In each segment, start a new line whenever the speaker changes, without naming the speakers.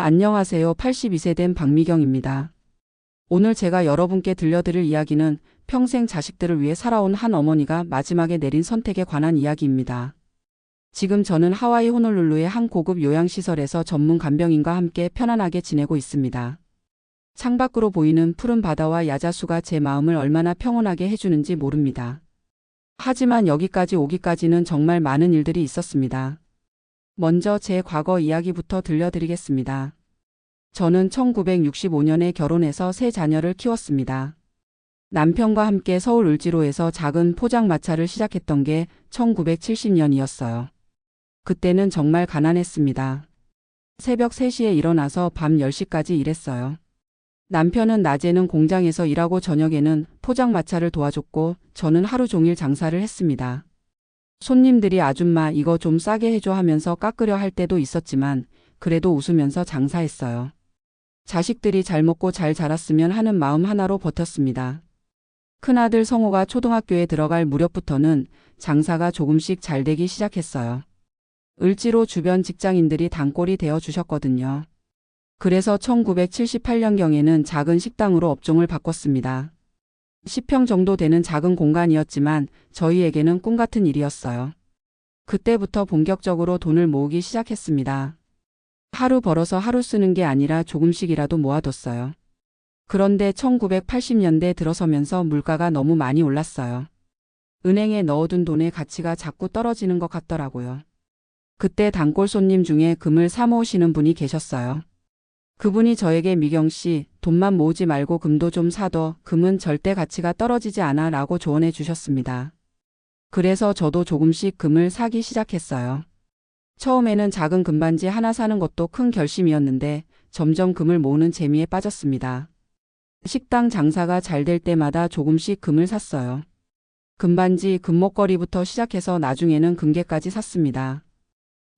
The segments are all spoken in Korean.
안녕하세요. 82세 된 박미경입니다. 오늘 제가 여러분께 들려드릴 이야기는 평생 자식들을 위해 살아온 한 어머니가 마지막에 내린 선택에 관한 이야기입니다. 지금 저는 하와이 호놀룰루의 한 고급 요양시설에서 전문 간병인과 함께 편안하게 지내고 있습니다. 창밖으로 보이는 푸른 바다와 야자수가 제 마음을 얼마나 평온하게 해주는지 모릅니다. 하지만 여기까지 오기까지는 정말 많은 일들이 있었습니다. 먼저 제 과거 이야기부터 들려드리겠습니다. 저는 1965년에 결혼해서 세 자녀를 키웠습니다. 남편과 함께 서울 을지로에서 작은 포장마차를 시작했던 게 1970년이었어요. 그때는 정말 가난했습니다. 새벽 3시에 일어나서 밤 10시까지 일했어요. 남편은 낮에는 공장에서 일하고 저녁에는 포장마차를 도와줬고 저는 하루 종일 장사를 했습니다. 손님들이 아줌마 이거 좀 싸게 해줘 하면서 깎으려 할 때도 있었지만 그래도 웃으면서 장사했어요. 자식들이 잘 먹고 잘 자랐으면 하는 마음 하나로 버텼습니다. 큰아들 성호가 초등학교에 들어갈 무렵부터는 장사가 조금씩 잘 되기 시작했어요. 을지로 주변 직장인들이 단골이 되어 주셨거든요. 그래서 1978년경에는 작은 식당으로 업종을 바꿨습니다. 10평 정도 되는 작은 공간이었지만 저희에게는 꿈같은 일이었어요. 그때부터 본격적으로 돈을 모으기 시작했습니다. 하루 벌어서 하루 쓰는 게 아니라 조금씩이라도 모아뒀어요. 그런데 1980년대 들어서면서 물가가 너무 많이 올랐어요. 은행에 넣어둔 돈의 가치가 자꾸 떨어지는 것 같더라고요. 그때 단골 손님 중에 금을 사 모으시는 분이 계셨어요. 그분이 저에게 미경 씨, 돈만 모으지 말고 금도 좀 사둬. 금은 절대 가치가 떨어지지 않아 라고 조언해 주셨습니다. 그래서 저도 조금씩 금을 사기 시작했어요. 처음에는 작은 금반지 하나 사는 것도 큰 결심이었는데 점점 금을 모으는 재미에 빠졌습니다. 식당 장사가 잘 될 때마다 조금씩 금을 샀어요. 금반지, 금목걸이부터 시작해서 나중에는 금괴까지 샀습니다.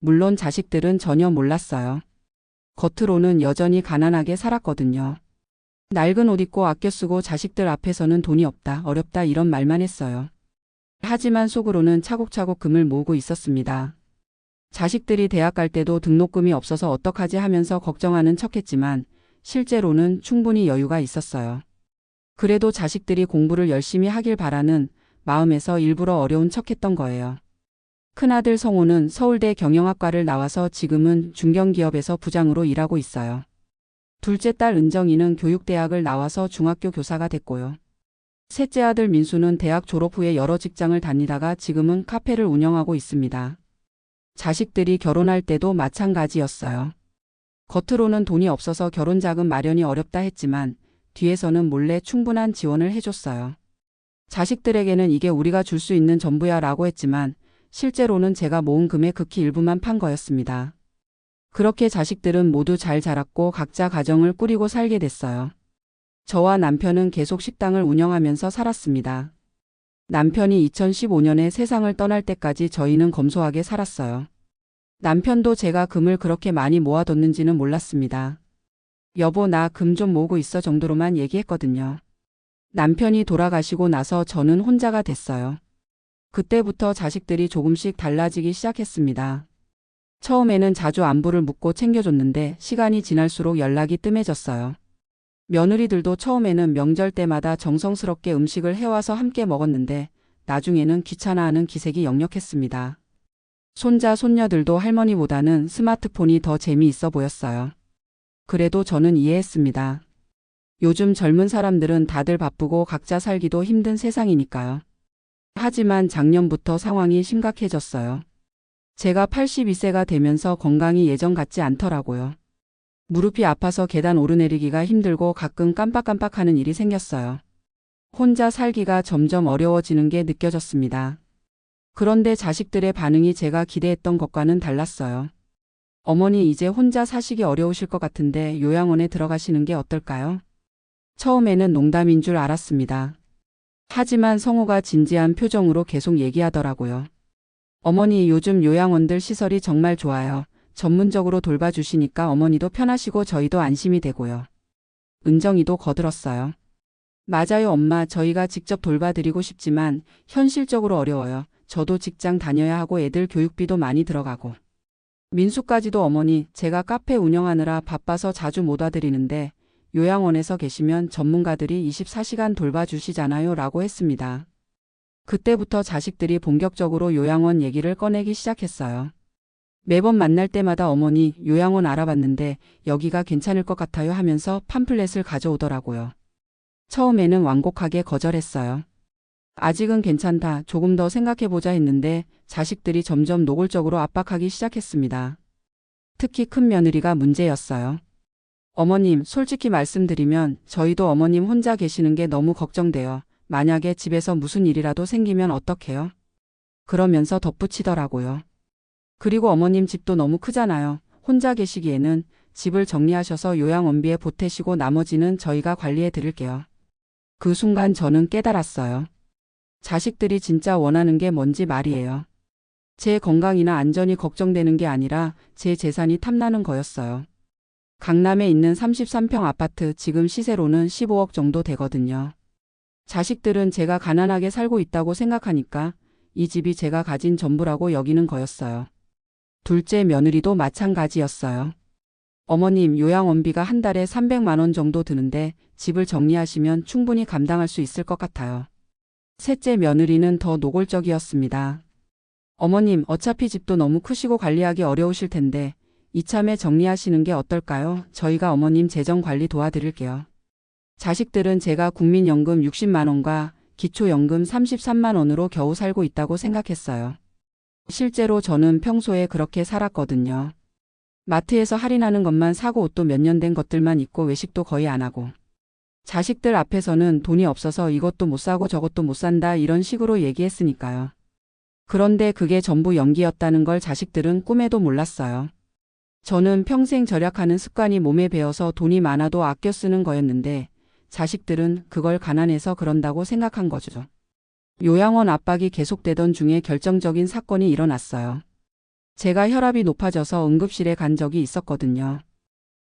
물론 자식들은 전혀 몰랐어요. 겉으로는 여전히 가난하게 살았거든요. 낡은 옷 입고 아껴 쓰고 자식들 앞에서는 돈이 없다, 어렵다 이런 말만 했어요. 하지만 속으로는 차곡차곡 금을 모으고 있었습니다. 자식들이 대학 갈 때도 등록금이 없어서 어떡하지 하면서 걱정하는 척했지만 실제로는 충분히 여유가 있었어요. 그래도 자식들이 공부를 열심히 하길 바라는 마음에서 일부러 어려운 척했던 거예요. 큰아들 성호는 서울대 경영학과를 나와서 지금은 중견기업에서 부장으로 일하고 있어요. 둘째 딸 은정이는 교육대학을 나와서 중학교 교사가 됐고요. 셋째 아들 민수는 대학 졸업 후에 여러 직장을 다니다가 지금은 카페를 운영하고 있습니다. 자식들이 결혼할 때도 마찬가지였어요. 겉으로는 돈이 없어서 결혼 자금 마련이 어렵다 했지만 뒤에서는 몰래 충분한 지원을 해줬어요. 자식들에게는 이게 우리가 줄 수 있는 전부야 라고 했지만 실제로는 제가 모은 금의 극히 일부만 판 거였습니다. 그렇게 자식들은 모두 잘 자랐고 각자 가정을 꾸리고 살게 됐어요. 저와 남편은 계속 식당을 운영하면서 살았습니다. 남편이 2015년에 세상을 떠날 때까지 저희는 검소하게 살았어요. 남편도 제가 금을 그렇게 많이 모아뒀는지는 몰랐습니다. 여보 나 금 좀 모으고 있어 정도로만 얘기했거든요. 남편이 돌아가시고 나서 저는 혼자가 됐어요. 그때부터 자식들이 조금씩 달라지기 시작했습니다. 처음에는 자주 안부를 묻고 챙겨줬는데 시간이 지날수록 연락이 뜸해졌어요. 며느리들도 처음에는 명절 때마다 정성스럽게 음식을 해와서 함께 먹었는데 나중에는 귀찮아하는 기색이 역력했습니다. 손자, 손녀들도 할머니보다는 스마트폰이 더 재미있어 보였어요. 그래도 저는 이해했습니다. 요즘 젊은 사람들은 다들 바쁘고 각자 살기도 힘든 세상이니까요. 하지만 작년부터 상황이 심각해졌어요. 제가 82세가 되면서 건강이 예전 같지 않더라고요. 무릎이 아파서 계단 오르내리기가 힘들고 가끔 깜빡깜빡하는 일이 생겼어요. 혼자 살기가 점점 어려워지는 게 느껴졌습니다. 그런데 자식들의 반응이 제가 기대했던 것과는 달랐어요. 어머니 이제 혼자 사시기 어려우실 것 같은데 요양원에 들어가시는 게 어떨까요? 처음에는 농담인 줄 알았습니다. 하지만 성호가 진지한 표정으로 계속 얘기하더라고요. 어머니 요즘 요양원들 시설이 정말 좋아요. 전문적으로 돌봐주시니까 어머니도 편하시고 저희도 안심이 되고요. 은정이도 거들었어요. 맞아요 엄마 저희가 직접 돌봐드리고 싶지만 현실적으로 어려워요. 저도 직장 다녀야 하고 애들 교육비도 많이 들어가고. 민수까지도 어머니, 제가 카페 운영하느라 바빠서 자주 못 와드리는데 요양원에서 계시면 전문가들이 24시간 돌봐주시잖아요 라고 했습니다. 그때부터 자식들이 본격적으로 요양원 얘기를 꺼내기 시작했어요. 매번 만날 때마다 어머니, 요양원 알아봤는데 여기가 괜찮을 것 같아요 하면서 팜플렛을 가져오더라고요. 처음에는 완곡하게 거절했어요. 아직은 괜찮다, 조금 더 생각해보자 했는데 자식들이 점점 노골적으로 압박하기 시작했습니다. 특히 큰 며느리가 문제였어요. 어머님, 솔직히 말씀드리면 저희도 어머님 혼자 계시는 게 너무 걱정돼요. 만약에 집에서 무슨 일이라도 생기면 어떡해요? 그러면서 덧붙이더라고요. 그리고 어머님 집도 너무 크잖아요. 혼자 계시기에는 집을 정리하셔서 요양원비에 보태시고 나머지는 저희가 관리해 드릴게요. 그 순간 저는 깨달았어요. 자식들이 진짜 원하는 게 뭔지 말이에요. 제 건강이나 안전이 걱정되는 게 아니라 제 재산이 탐나는 거였어요. 강남에 있는 33평 아파트, 지금 시세로는 15억 정도 되거든요. 자식들은 제가 가난하게 살고 있다고 생각하니까 이 집이 제가 가진 전부라고 여기는 거였어요. 둘째 며느리도 마찬가지였어요. 어머님, 요양원비가 한 달에 300만 원 정도 드는데 집을 정리하시면 충분히 감당할 수 있을 것 같아요. 셋째 며느리는 더 노골적이었습니다. 어머님, 어차피 집도 너무 크시고 관리하기 어려우실 텐데 이참에 정리하시는 게 어떨까요? 저희가 어머님 재정 관리 도와드릴게요. 자식들은 제가 국민연금 60만 원과 기초연금 33만 원으로 겨우 살고 있다고 생각했어요. 실제로 저는 평소에 그렇게 살았거든요. 마트에서 할인하는 것만 사고 옷도 몇 년 된 것들만 입고 외식도 거의 안 하고. 자식들 앞에서는 돈이 없어서 이것도 못 사고 저것도 못 산다 이런 식으로 얘기했으니까요. 그런데 그게 전부 연기였다는 걸 자식들은 꿈에도 몰랐어요. 저는 평생 절약하는 습관이 몸에 배어서 돈이 많아도 아껴 쓰는 거였는데 자식들은 그걸 가난해서 그런다고 생각한 거죠. 요양원 압박이 계속되던 중에 결정적인 사건이 일어났어요. 제가 혈압이 높아져서 응급실에 간 적이 있었거든요.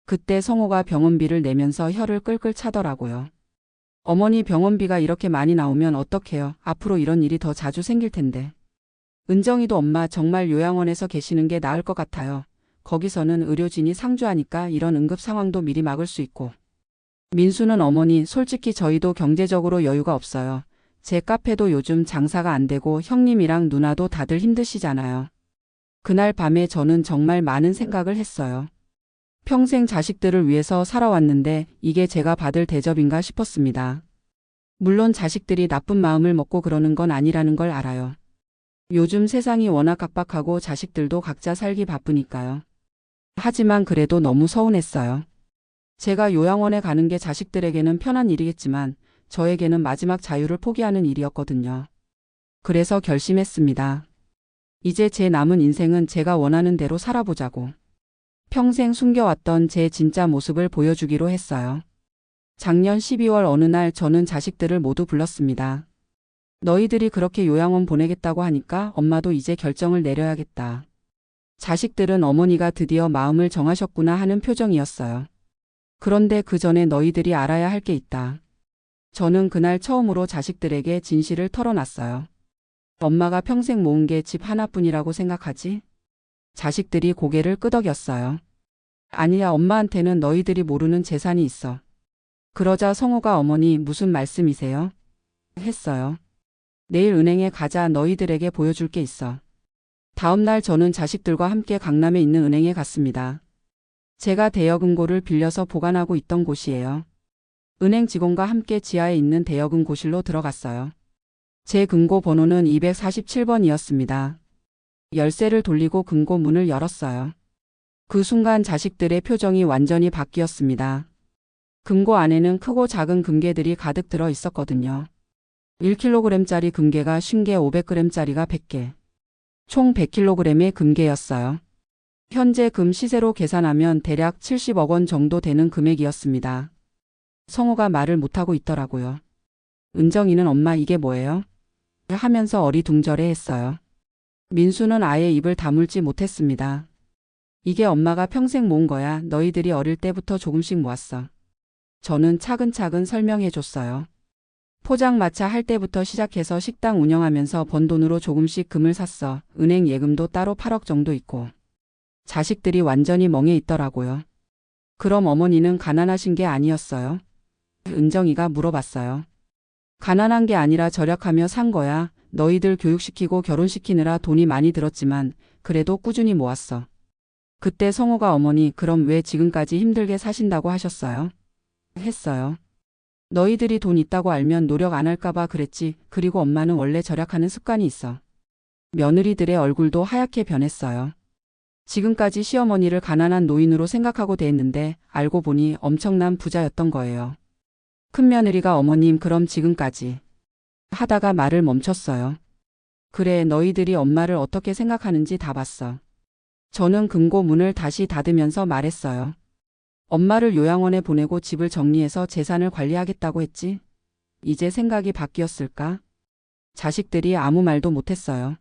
그때 성호가 병원비를 내면서 혀를 끌끌 차더라고요. 어머니, 병원비가 이렇게 많이 나오면 어떡해요? 앞으로 이런 일이 더 자주 생길 텐데. 은정이도 엄마, 정말 요양원에서 계시는 게 나을 것 같아요. 거기서는 의료진이 상주하니까 이런 응급 상황도 미리 막을 수 있고. 민수는 어머니, 솔직히 저희도 경제적으로 여유가 없어요. 제 카페도 요즘 장사가 안 되고 형님이랑 누나도 다들 힘드시잖아요. 그날 밤에 저는 정말 많은 생각을 했어요. 평생 자식들을 위해서 살아왔는데 이게 제가 받을 대접인가 싶었습니다. 물론 자식들이 나쁜 마음을 먹고 그러는 건 아니라는 걸 알아요. 요즘 세상이 워낙 각박하고 자식들도 각자 살기 바쁘니까요. 하지만 그래도 너무 서운했어요. 제가 요양원에 가는 게 자식들에게는 편한 일이겠지만 저에게는 마지막 자유를 포기하는 일이었거든요. 그래서 결심했습니다. 이제 제 남은 인생은 제가 원하는 대로 살아보자고. 평생 숨겨왔던 제 진짜 모습을 보여주기로 했어요. 작년 12월 어느 날 저는 자식들을 모두 불렀습니다. 너희들이 그렇게 요양원 보내겠다고 하니까 엄마도 이제 결정을 내려야겠다. 자식들은 어머니가 드디어 마음을 정하셨구나 하는 표정이었어요. 그런데 그 전에 너희들이 알아야 할 게 있다. 저는 그날 처음으로 자식들에게 진실을 털어놨어요. 엄마가 평생 모은 게 집 하나뿐이라고 생각하지? 자식들이 고개를 끄덕였어요. 아니야, 엄마한테는 너희들이 모르는 재산이 있어. 그러자 성호가 어머니, 무슨 말씀이세요? 했어요. 내일 은행에 가자, 너희들에게 보여줄 게 있어. 다음 날 저는 자식들과 함께 강남에 있는 은행에 갔습니다. 제가 대여금고를 빌려서 보관하고 있던 곳이에요. 은행 직원과 함께 지하에 있는 대여금고실로 들어갔어요. 제 금고 번호는 247번이었습니다. 열쇠를 돌리고 금고 문을 열었어요. 그 순간 자식들의 표정이 완전히 바뀌었습니다. 금고 안에는 크고 작은 금괴들이 가득 들어 있었거든요. 1kg짜리 금괴가 50개, 500g짜리가 100개. 총 100kg의 금괴였어요. 현재 금 시세로 계산하면 대략 70억 원 정도 되는 금액이었습니다. 성호가 말을 못하고 있더라고요. 은정이는 엄마 이게 뭐예요? 하면서 어리둥절해 했어요. 민수는 아예 입을 다물지 못했습니다. 이게 엄마가 평생 모은 거야. 너희들이 어릴 때부터 조금씩 모았어. 저는 차근차근 설명해 줬어요. 포장마차 할 때부터 시작해서 식당 운영하면서 번 돈으로 조금씩 금을 샀어. 은행 예금도 따로 8억 정도 있고. 자식들이 완전히 멍해 있더라고요. 그럼 어머니는 가난하신 게 아니었어요? 은정이가 물어봤어요. 가난한 게 아니라 절약하며 산 거야. 너희들 교육시키고 결혼시키느라 돈이 많이 들었지만 그래도 꾸준히 모았어. 그때 성호가 어머니 그럼 왜 지금까지 힘들게 사신다고 하셨어요? 했어요. 너희들이 돈 있다고 알면 노력 안 할까봐 그랬지. 그리고 엄마는 원래 절약하는 습관이 있어. 며느리들의 얼굴도 하얗게 변했어요. 지금까지 시어머니를 가난한 노인으로 생각하고 대했는데 알고 보니 엄청난 부자였던 거예요. 큰며느리가 어머님 그럼 지금까지 하다가 말을 멈췄어요. 그래 너희들이 엄마를 어떻게 생각하는지 다 봤어. 저는 금고 문을 다시 닫으면서 말했어요. 엄마를 요양원에 보내고 집을 정리해서 재산을 관리하겠다고 했지. 이제 생각이 바뀌었을까? 자식들이 아무 말도 못했어요.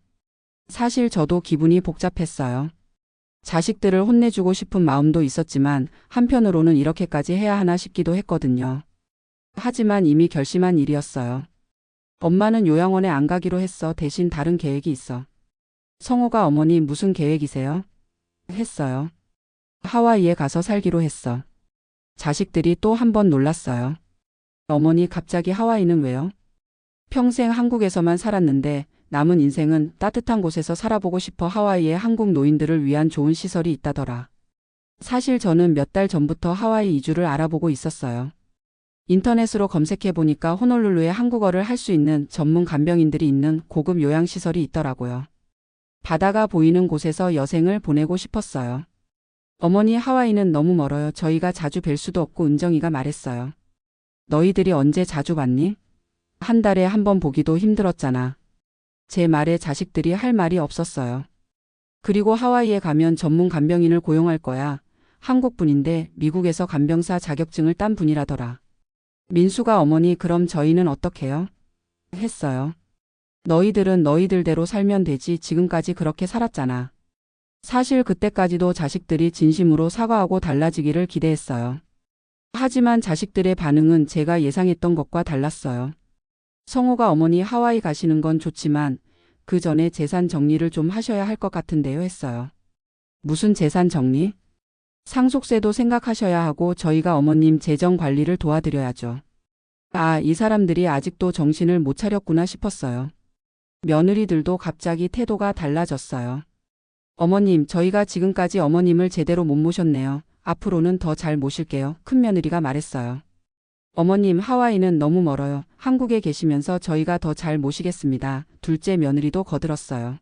사실 저도 기분이 복잡했어요. 자식들을 혼내주고 싶은 마음도 있었지만 한편으로는 이렇게까지 해야 하나 싶기도 했거든요. 하지만 이미 결심한 일이었어요. 엄마는 요양원에 안 가기로 했어. 대신 다른 계획이 있어. 성호가 어머니 무슨 계획이세요? 했어요. 하와이에 가서 살기로 했어. 자식들이 또 한 번 놀랐어요. 어머니 갑자기 하와이는 왜요? 평생 한국에서만 살았는데 남은 인생은 따뜻한 곳에서 살아보고 싶어. 하와이에 한국 노인들을 위한 좋은 시설이 있다더라. 사실 저는 몇 달 전부터 하와이 이주를 알아보고 있었어요. 인터넷으로 검색해보니까 호놀룰루에 한국어를 할 수 있는 전문 간병인들이 있는 고급 요양시설이 있더라고요. 바다가 보이는 곳에서 여생을 보내고 싶었어요. 어머니 하와이는 너무 멀어요. 저희가 자주 뵐 수도 없고. 은정이가 말했어요. 너희들이 언제 자주 봤니? 한 달에 한 번 보기도 힘들었잖아. 제 말에 자식들이 할 말이 없었어요. 그리고 하와이에 가면 전문 간병인을 고용할 거야. 한국 분인데 미국에서 간병사 자격증을 딴 분이라더라. 민수가 어머니 그럼 저희는 어떡해요? 했어요. 너희들은 너희들대로 살면 되지. 지금까지 그렇게 살았잖아. 사실 그때까지도 자식들이 진심으로 사과하고 달라지기를 기대했어요. 하지만 자식들의 반응은 제가 예상했던 것과 달랐어요. 성호가 어머니 하와이 가시는 건 좋지만 그 전에 재산 정리를 좀 하셔야 할 것 같은데요 했어요. 무슨 재산 정리? 상속세도 생각하셔야 하고 저희가 어머님 재정 관리를 도와드려야죠. 아, 이 사람들이 아직도 정신을 못 차렸구나 싶었어요. 며느리들도 갑자기 태도가 달라졌어요. 어머님, 저희가 지금까지 어머님을 제대로 못 모셨네요. 앞으로는 더 잘 모실게요. 큰며느리가 말했어요. 어머님, 하와이는 너무 멀어요. 한국에 계시면서 저희가 더 잘 모시겠습니다. 둘째 며느리도 거들었어요.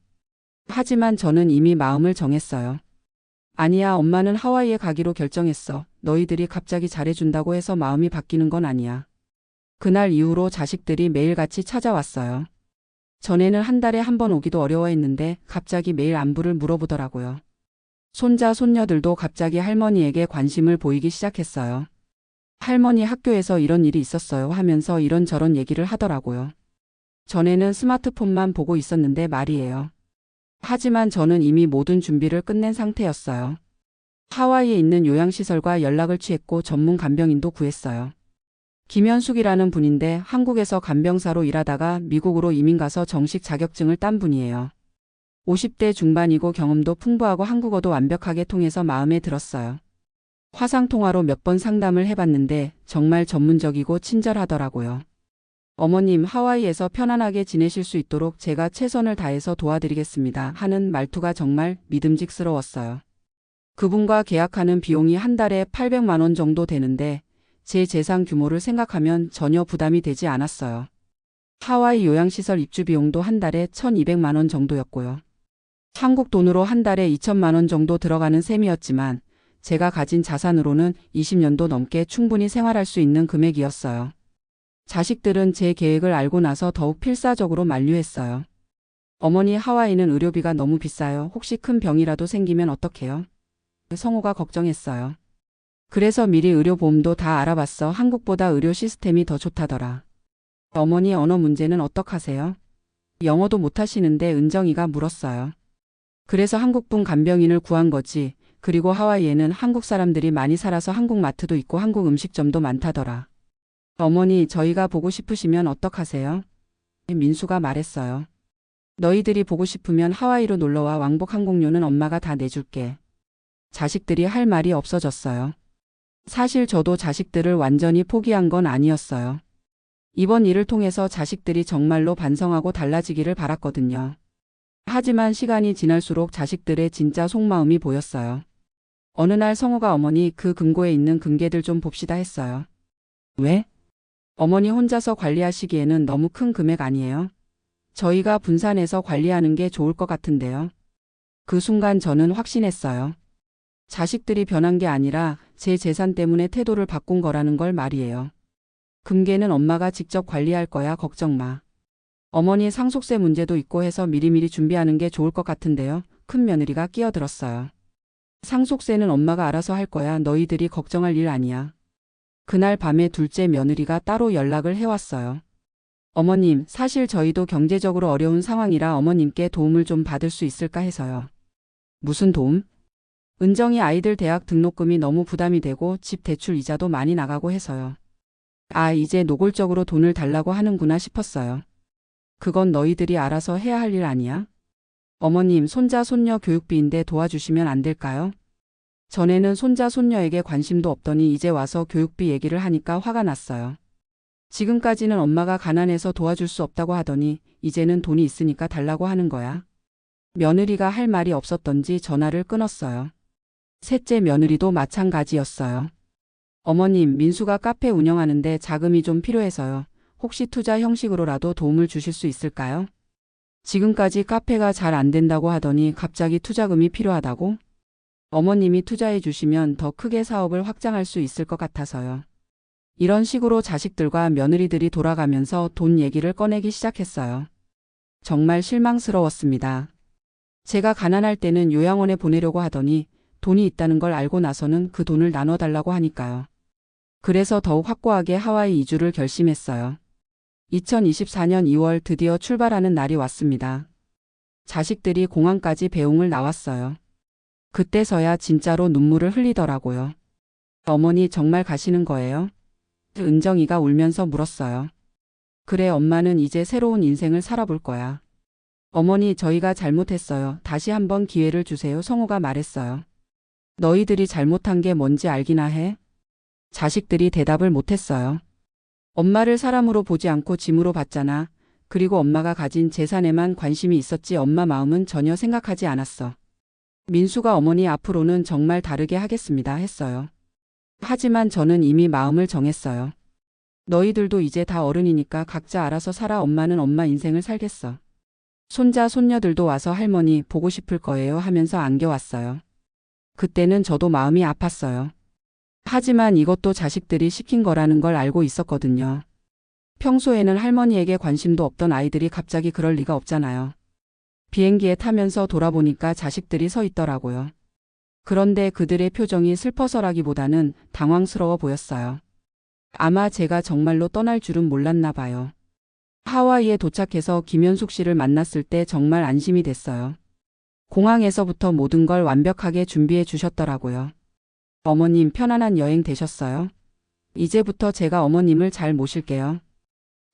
하지만 저는 이미 마음을 정했어요. 아니야, 엄마는 하와이에 가기로 결정했어. 너희들이 갑자기 잘해준다고 해서 마음이 바뀌는 건 아니야. 그날 이후로 자식들이 매일같이 찾아왔어요. 전에는 한 달에 한 번 오기도 어려워했는데 갑자기 매일 안부를 물어보더라고요. 손자, 손녀들도 갑자기 할머니에게 관심을 보이기 시작했어요. 할머니 학교에서 이런 일이 있었어요 하면서 이런저런 얘기를 하더라고요. 전에는 스마트폰만 보고 있었는데 말이에요. 하지만 저는 이미 모든 준비를 끝낸 상태였어요. 하와이에 있는 요양시설과 연락을 취했고 전문 간병인도 구했어요. 김현숙이라는 분인데 한국에서 간병사로 일하다가 미국으로 이민 가서 정식 자격증을 딴 분이에요. 50대 중반이고 경험도 풍부하고 한국어도 완벽하게 통해서 마음에 들었어요. 화상통화로 몇 번 상담을 해봤는데 정말 전문적이고 친절하더라고요. 어머님, 하와이에서 편안하게 지내실 수 있도록 제가 최선을 다해서 도와드리겠습니다 하는 말투가 정말 믿음직스러웠어요. 그분과 계약하는 비용이 한 달에 800만 원 정도 되는데 제 재산 규모를 생각하면 전혀 부담이 되지 않았어요. 하와이 요양시설 입주 비용도 한 달에 1,200만 원 정도였고요. 한국 돈으로 한 달에 2천만 원 정도 들어가는 셈이었지만 제가 가진 자산으로는 20년도 넘게 충분히 생활할 수 있는 금액이었어요. 자식들은 제 계획을 알고 나서 더욱 필사적으로 만류했어요. 어머니, 하와이는 의료비가 너무 비싸요. 혹시 큰 병이라도 생기면 어떡해요? 성호가 걱정했어요. 그래서 미리 의료보험도 다 알아봤어. 한국보다 의료 시스템이 더 좋다더라. 어머니, 언어 문제는 어떡하세요? 영어도 못하시는데 은정이가 물었어요. 그래서 한국분 간병인을 구한 거지. 그리고 하와이에는 한국 사람들이 많이 살아서 한국 마트도 있고 한국 음식점도 많다더라. 어머니, 저희가 보고 싶으시면 어떡하세요? 민수가 말했어요. 너희들이 보고 싶으면 하와이로 놀러와. 왕복 항공료는 엄마가 다 내줄게. 자식들이 할 말이 없어졌어요. 사실 저도 자식들을 완전히 포기한 건 아니었어요. 이번 일을 통해서 자식들이 정말로 반성하고 달라지기를 바랐거든요. 하지만 시간이 지날수록 자식들의 진짜 속마음이 보였어요. 어느 날 성우가 어머니 그 금고에 있는 금괴들 좀 봅시다 했어요. 왜? 어머니 혼자서 관리하시기에는 너무 큰 금액 아니에요? 저희가 분산해서 관리하는 게 좋을 것 같은데요. 그 순간 저는 확신했어요. 자식들이 변한 게 아니라 제 재산 때문에 태도를 바꾼 거라는 걸 말이에요. 금괴는 엄마가 직접 관리할 거야, 걱정 마. 어머니 상속세 문제도 있고 해서 미리미리 준비하는 게 좋을 것 같은데요. 큰 며느리가 끼어들었어요. 상속세는 엄마가 알아서 할 거야. 너희들이 걱정할 일 아니야. 그날 밤에 둘째 며느리가 따로 연락을 해왔어요. 어머님, 사실 저희도 경제적으로 어려운 상황이라 어머님께 도움을 좀 받을 수 있을까 해서요. 무슨 도움? 은정이 아이들 대학 등록금이 너무 부담이 되고 집 대출 이자도 많이 나가고 해서요. 아, 이제 노골적으로 돈을 달라고 하는구나 싶었어요. 그건 너희들이 알아서 해야 할 일 아니야? 어머님, 손자 손녀 교육비인데 도와주시면 안 될까요? 전에는 손자 손녀에게 관심도 없더니 이제 와서 교육비 얘기를 하니까 화가 났어요. 지금까지는 엄마가 가난해서 도와줄 수 없다고 하더니 이제는 돈이 있으니까 달라고 하는 거야. 며느리가 할 말이 없었던지 전화를 끊었어요. 셋째 며느리도 마찬가지였어요. 어머님, 민수가 카페 운영하는데 자금이 좀 필요해서요. 혹시 투자 형식으로라도 도움을 주실 수 있을까요? 지금까지 카페가 잘 안 된다고 하더니 갑자기 투자금이 필요하다고? 어머님이 투자해 주시면 더 크게 사업을 확장할 수 있을 것 같아서요. 이런 식으로 자식들과 며느리들이 돌아가면서 돈 얘기를 꺼내기 시작했어요. 정말 실망스러웠습니다. 제가 가난할 때는 요양원에 보내려고 하더니 돈이 있다는 걸 알고 나서는 그 돈을 나눠달라고 하니까요. 그래서 더욱 확고하게 하와이 이주를 결심했어요. 2024년 2월 드디어 출발하는 날이 왔습니다. 자식들이 공항까지 배웅을 나왔어요. 그때서야 진짜로 눈물을 흘리더라고요. 어머니 정말 가시는 거예요? 은정이가 울면서 물었어요. 그래, 엄마는 이제 새로운 인생을 살아볼 거야. 어머니, 저희가 잘못했어요. 다시 한번 기회를 주세요. 성우가 말했어요. 너희들이 잘못한 게 뭔지 알기나 해? 자식들이 대답을 못했어요. 엄마를 사람으로 보지 않고 짐으로 봤잖아. 그리고 엄마가 가진 재산에만 관심이 있었지 엄마 마음은 전혀 생각하지 않았어. 민수가 어머니 앞으로는 정말 다르게 하겠습니다 했어요. 하지만 저는 이미 마음을 정했어요. 너희들도 이제 다 어른이니까 각자 알아서 살아. 엄마는 엄마 인생을 살겠어. 손자 손녀들도 와서 할머니 보고 싶을 거예요 하면서 안겨왔어요. 그때는 저도 마음이 아팠어요. 하지만 이것도 자식들이 시킨 거라는 걸 알고 있었거든요. 평소에는 할머니에게 관심도 없던 아이들이 갑자기 그럴 리가 없잖아요. 비행기에 타면서 돌아보니까 자식들이 서 있더라고요. 그런데 그들의 표정이 슬퍼서라기보다는 당황스러워 보였어요. 아마 제가 정말로 떠날 줄은 몰랐나 봐요. 하와이에 도착해서 김현숙 씨를 만났을 때 정말 안심이 됐어요. 공항에서부터 모든 걸 완벽하게 준비해 주셨더라고요. 어머님, 편안한 여행 되셨어요? 이제부터 제가 어머님을 잘 모실게요.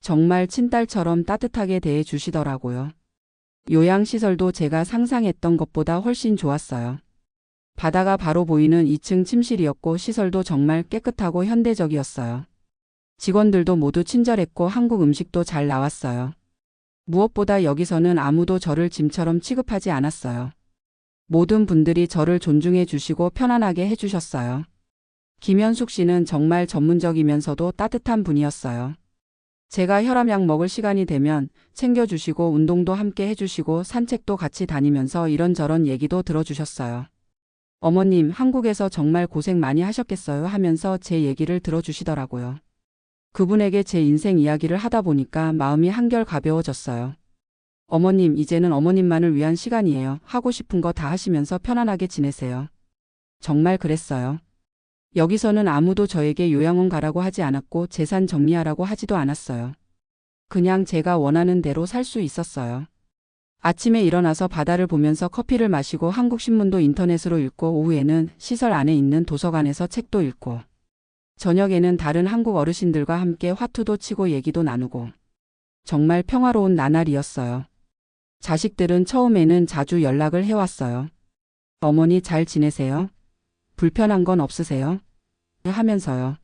정말 친딸처럼 따뜻하게 대해 주시더라고요. 요양시설도 제가 상상했던 것보다 훨씬 좋았어요. 바다가 바로 보이는 2층 침실이었고 시설도 정말 깨끗하고 현대적이었어요. 직원들도 모두 친절했고 한국 음식도 잘 나왔어요. 무엇보다 여기서는 아무도 저를 짐처럼 취급하지 않았어요. 모든 분들이 저를 존중해 주시고 편안하게 해주셨어요. 김현숙 씨는 정말 전문적이면서도 따뜻한 분이었어요. 제가 혈압약 먹을 시간이 되면 챙겨주시고 운동도 함께 해주시고 산책도 같이 다니면서 이런저런 얘기도 들어주셨어요. 어머님, 한국에서 정말 고생 많이 하셨겠어요 하면서 제 얘기를 들어주시더라고요. 그분에게 제 인생 이야기를 하다 보니까 마음이 한결 가벼워졌어요. 어머님, 이제는 어머님만을 위한 시간이에요. 하고 싶은 거 다 하시면서 편안하게 지내세요. 정말 그랬어요. 여기서는 아무도 저에게 요양원 가라고 하지 않았고 재산 정리하라고 하지도 않았어요. 그냥 제가 원하는 대로 살 수 있었어요. 아침에 일어나서 바다를 보면서 커피를 마시고 한국 신문도 인터넷으로 읽고 오후에는 시설 안에 있는 도서관에서 책도 읽고 저녁에는 다른 한국 어르신들과 함께 화투도 치고 얘기도 나누고 정말 평화로운 나날이었어요. 자식들은 처음에는 자주 연락을 해왔어요. 어머니 잘 지내세요? 불편한 건 없으세요? 하면서요.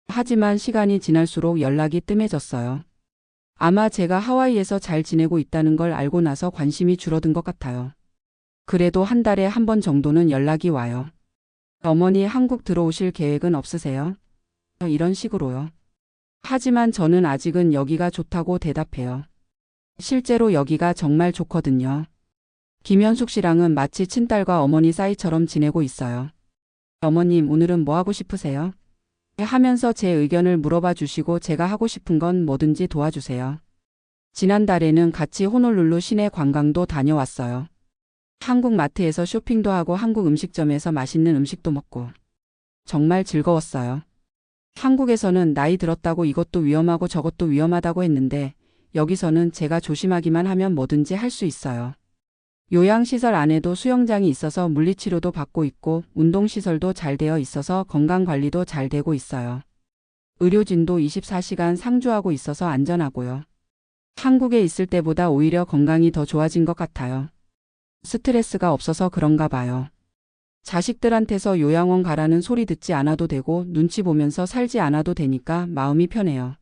하지만 시간이 지날수록 연락이 뜸해졌어요. 아마 제가 하와이에서 잘 지내고 있다는 걸 알고 나서 관심이 줄어든 것 같아요. 그래도 한 달에 한 번 정도는 연락이 와요. 어머니 한국 들어오실 계획은 없으세요? 이런 식으로요. 하지만 저는 아직은 여기가 좋다고 대답해요. 실제로 여기가 정말 좋거든요. 김현숙 씨랑은 마치 친딸과 어머니 사이처럼 지내고 있어요. 어머님, 오늘은 뭐 하고 싶으세요? 하면서 제 의견을 물어봐 주시고 제가 하고 싶은 건 뭐든지 도와주세요. 지난달에는 같이 호놀룰루 시내 관광도 다녀왔어요. 한국 마트에서 쇼핑도 하고 한국 음식점에서 맛있는 음식도 먹고 정말 즐거웠어요. 한국에서는 나이 들었다고 이것도 위험하고 저것도 위험하다고 했는데 여기서는 제가 조심하기만 하면 뭐든지 할 수 있어요. 요양시설 안에도 수영장이 있어서 물리치료도 받고 있고 운동시설도 잘 되어 있어서 건강관리도 잘 되고 있어요. 의료진도 24시간 상주하고 있어서 안전하고요. 한국에 있을 때보다 오히려 건강이 더 좋아진 것 같아요. 스트레스가 없어서 그런가 봐요. 자식들한테서 요양원 가라는 소리 듣지 않아도 되고 눈치 보면서 살지 않아도 되니까 마음이 편해요.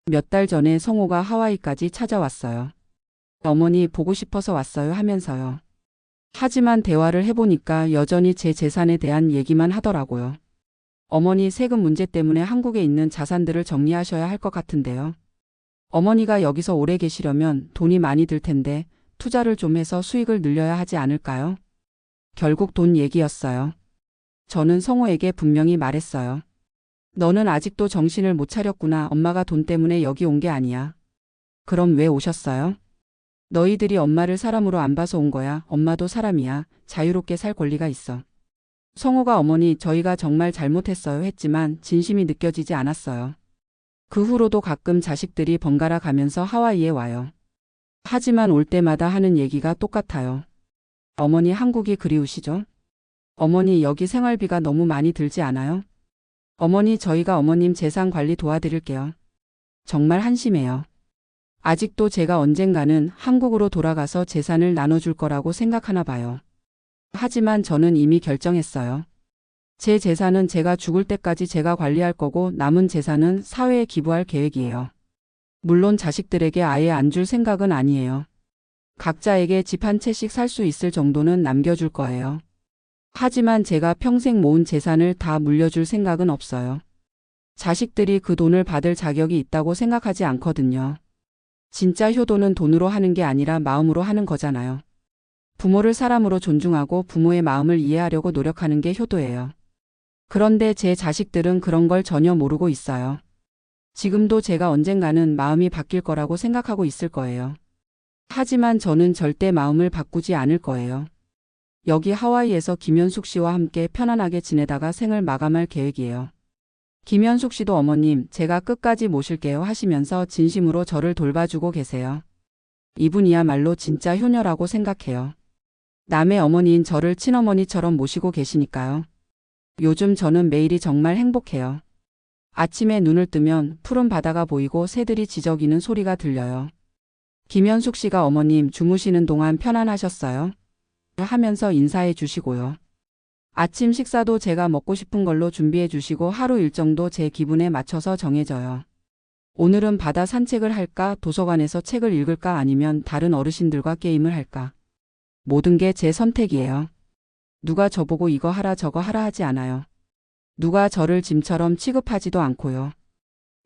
몇 달 전에 성호가 하와이까지 찾아왔어요. 어머니 보고 싶어서 왔어요 하면서요. 하지만 대화를 해보니까 여전히 제 재산에 대한 얘기만 하더라고요. 어머니 세금 문제 때문에 한국에 있는 자산들을 정리하셔야 할 것 같은데요. 어머니가 여기서 오래 계시려면 돈이 많이 들 텐데 투자를 좀 해서 수익을 늘려야 하지 않을까요? 결국 돈 얘기였어요. 저는 성호에게 분명히 말했어요. 너는 아직도 정신을 못 차렸구나. 엄마가 돈 때문에 여기 온 게 아니야. 그럼 왜 오셨어요? 너희들이 엄마를 사람으로 안 봐서 온 거야. 엄마도 사람이야. 자유롭게 살 권리가 있어. 성호가 어머니 저희가 정말 잘못했어요 했지만 진심이 느껴지지 않았어요. 그 후로도 가끔 자식들이 번갈아 가면서 하와이에 와요. 하지만 올 때마다 하는 얘기가 똑같아요. 어머니 한국이 그리우시죠? 어머니 여기 생활비가 너무 많이 들지 않아요? 어머니 저희가 어머님 재산 관리 도와드릴게요. 정말 한심해요. 아직도 제가 언젠가는 한국으로 돌아가서 재산을 나눠줄 거라고 생각하나 봐요. 하지만 저는 이미 결정했어요. 제 재산은 제가 죽을 때까지 제가 관리할 거고 남은 재산은 사회에 기부할 계획이에요. 물론 자식들에게 아예 안 줄 생각은 아니에요. 각자에게 집 한 채씩 살 수 있을 정도는 남겨줄 거예요. 하지만 제가 평생 모은 재산을 다 물려줄 생각은 없어요. 자식들이 그 돈을 받을 자격이 있다고 생각하지 않거든요. 진짜 효도는 돈으로 하는 게 아니라 마음으로 하는 거잖아요. 부모를 사람으로 존중하고 부모의 마음을 이해하려고 노력하는 게 효도예요. 그런데 제 자식들은 그런 걸 전혀 모르고 있어요. 지금도 제가 언젠가는 마음이 바뀔 거라고 생각하고 있을 거예요. 하지만 저는 절대 마음을 바꾸지 않을 거예요. 여기 하와이에서 김현숙 씨와 함께 편안하게 지내다가 생을 마감할 계획이에요. 김현숙 씨도 어머님, 제가 끝까지 모실게요 하시면서 진심으로 저를 돌봐주고 계세요. 이분이야말로 진짜 효녀라고 생각해요. 남의 어머니인 저를 친어머니처럼 모시고 계시니까요. 요즘 저는 매일이 정말 행복해요. 아침에 눈을 뜨면 푸른 바다가 보이고 새들이 지저귀는 소리가 들려요. 김현숙 씨가 어머님 주무시는 동안 편안하셨어요? 하면서 인사해 주시고요. 아침 식사도 제가 먹고 싶은 걸로 준비해 주시고 하루 일정도 제 기분에 맞춰서 정해져요. 오늘은 바다 산책을 할까, 도서관에서 책을 읽을까 아니면 다른 어르신들과 게임을 할까. 모든 게 제 선택이에요. 누가 저보고 이거 하라 저거 하라 하지 않아요. 누가 저를 짐처럼 취급하지도 않고요.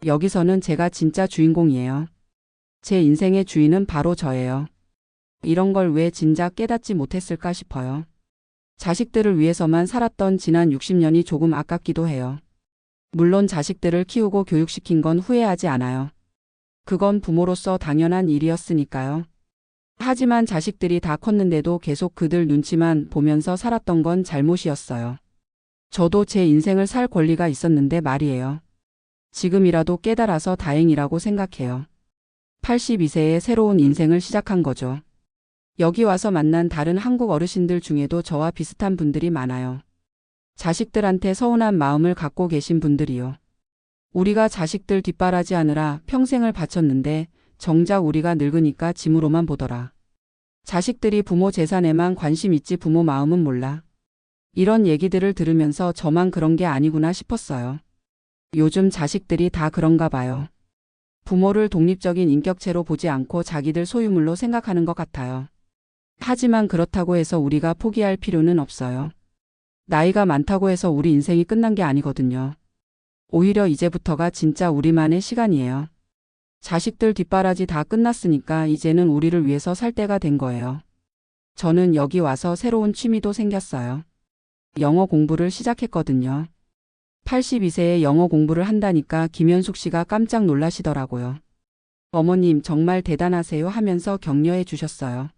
여기서는 제가 진짜 주인공이에요. 제 인생의 주인은 바로 저예요. 이런 걸 왜 진작 깨닫지 못했을까 싶어요. 자식들을 위해서만 살았던 지난 60년이 조금 아깝기도 해요. 물론 자식들을 키우고 교육시킨 건 후회하지 않아요. 그건 부모로서 당연한 일이었으니까요. 하지만 자식들이 다 컸는데도 계속 그들 눈치만 보면서 살았던 건 잘못이었어요. 저도 제 인생을 살 권리가 있었는데 말이에요. 지금이라도 깨달아서 다행이라고 생각해요. 82세에 새로운 인생을 시작한 거죠. 여기 와서 만난 다른 한국 어르신들 중에도 저와 비슷한 분들이 많아요. 자식들한테 서운한 마음을 갖고 계신 분들이요. 우리가 자식들 뒷바라지하느라 평생을 바쳤는데 정작 우리가 늙으니까 짐으로만 보더라. 자식들이 부모 재산에만 관심 있지 부모 마음은 몰라. 이런 얘기들을 들으면서 저만 그런 게 아니구나 싶었어요. 요즘 자식들이 다 그런가 봐요. 부모를 독립적인 인격체로 보지 않고 자기들 소유물로 생각하는 것 같아요. 하지만 그렇다고 해서 우리가 포기할 필요는 없어요. 나이가 많다고 해서 우리 인생이 끝난 게 아니거든요. 오히려 이제부터가 진짜 우리만의 시간이에요. 자식들 뒷바라지 다 끝났으니까 이제는 우리를 위해서 살 때가 된 거예요. 저는 여기 와서 새로운 취미도 생겼어요. 영어 공부를 시작했거든요. 82세에 영어 공부를 한다니까 김현숙 씨가 깜짝 놀라시더라고요. 어머님 정말 대단하세요 하면서 격려해 주셨어요.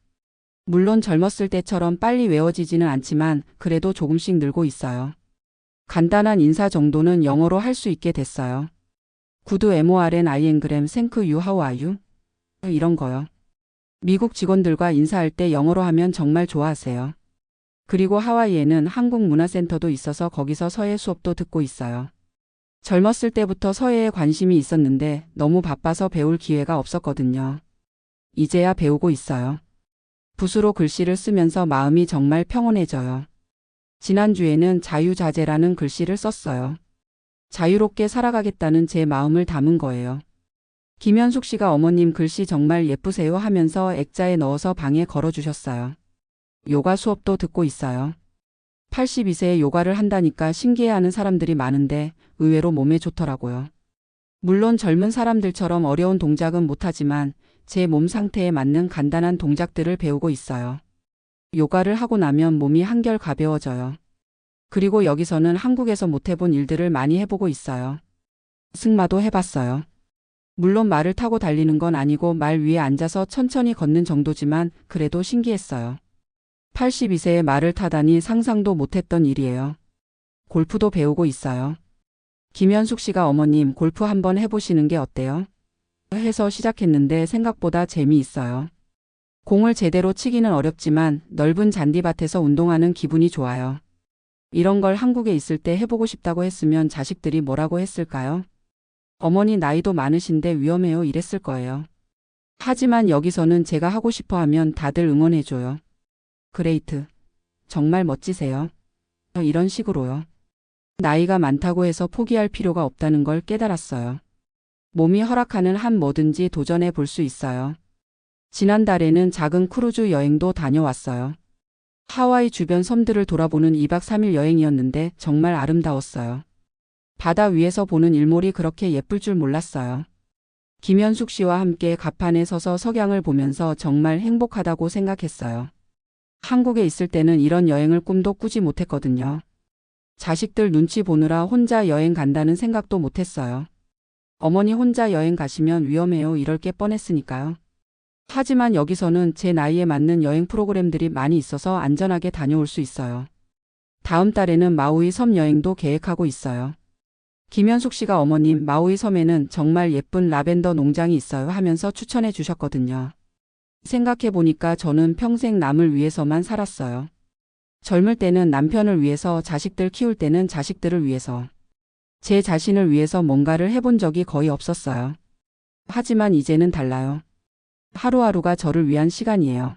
물론 젊었을 때처럼 빨리 외워지지는 않지만 그래도 조금씩 늘고 있어요. 간단한 인사 정도는 영어로 할 수 있게 됐어요. 구두 MORN IN그램 생크 유 하우 아유? 이런 거요. 미국 직원들과 인사할 때 영어로 하면 정말 좋아하세요. 그리고 하와이에는 한국문화센터도 있어서 거기서 서예 수업도 듣고 있어요. 젊었을 때부터 서예에 관심이 있었는데 너무 바빠서 배울 기회가 없었거든요. 이제야 배우고 있어요. 붓으로 글씨를 쓰면서 마음이 정말 평온해져요. 지난주에는 자유자재라는 글씨를 썼어요. 자유롭게 살아가겠다는 제 마음을 담은 거예요. 김현숙 씨가 어머님 글씨 정말 예쁘세요 하면서 액자에 넣어서 방에 걸어주셨어요. 요가 수업도 듣고 있어요. 82세에 요가를 한다니까 신기해하는 사람들이 많은데 의외로 몸에 좋더라고요. 물론 젊은 사람들처럼 어려운 동작은 못하지만 제 몸 상태에 맞는 간단한 동작들을 배우고 있어요. 요가를 하고 나면 몸이 한결 가벼워져요. 그리고 여기서는 한국에서 못 해본 일들을 많이 해보고 있어요. 승마도 해봤어요. 물론 말을 타고 달리는 건 아니고 말 위에 앉아서 천천히 걷는 정도지만 그래도 신기했어요. 82세에 말을 타다니 상상도 못했던 일이에요. 골프도 배우고 있어요. 김현숙 씨가 어머님 골프 한번 해보시는 게 어때요? 해서 시작했는데 생각보다 재미있어요. 공을 제대로 치기는 어렵지만 넓은 잔디밭에서 운동하는 기분이 좋아요. 이런 걸 한국에 있을 때 해보고 싶다고 했으면 자식들이 뭐라고 했을까요? 어머니 나이도 많으신데 위험해요 이랬을 거예요. 하지만 여기서는 제가 하고 싶어 하면 다들 응원해줘요. 그레이트. 정말 멋지세요. 이런 식으로요. 나이가 많다고 해서 포기할 필요가 없다는 걸 깨달았어요. 몸이 허락하는 한 뭐든지 도전해 볼 수 있어요. 지난달에는 작은 크루즈 여행도 다녀왔어요. 하와이 주변 섬들을 돌아보는 2박 3일 여행이었는데 정말 아름다웠어요. 바다 위에서 보는 일몰이 그렇게 예쁠 줄 몰랐어요. 김현숙 씨와 함께 갑판에 서서 석양을 보면서 정말 행복하다고 생각했어요. 한국에 있을 때는 이런 여행을 꿈도 꾸지 못했거든요. 자식들 눈치 보느라 혼자 여행 간다는 생각도 못했어요. 어머니 혼자 여행 가시면 위험해요 이럴 게 뻔했으니까요. 하지만 여기서는 제 나이에 맞는 여행 프로그램들이 많이 있어서 안전하게 다녀올 수 있어요. 다음 달에는 마우이 섬 여행도 계획하고 있어요. 김현숙 씨가 어머님 마우이 섬에는 정말 예쁜 라벤더 농장이 있어요 하면서 추천해 주셨거든요. 생각해 보니까 저는 평생 남을 위해서만 살았어요. 젊을 때는 남편을 위해서, 자식들 키울 때는 자식들을 위해서, 제 자신을 위해서 뭔가를 해본 적이 거의 없었어요. 하지만 이제는 달라요. 하루하루가 저를 위한 시간이에요.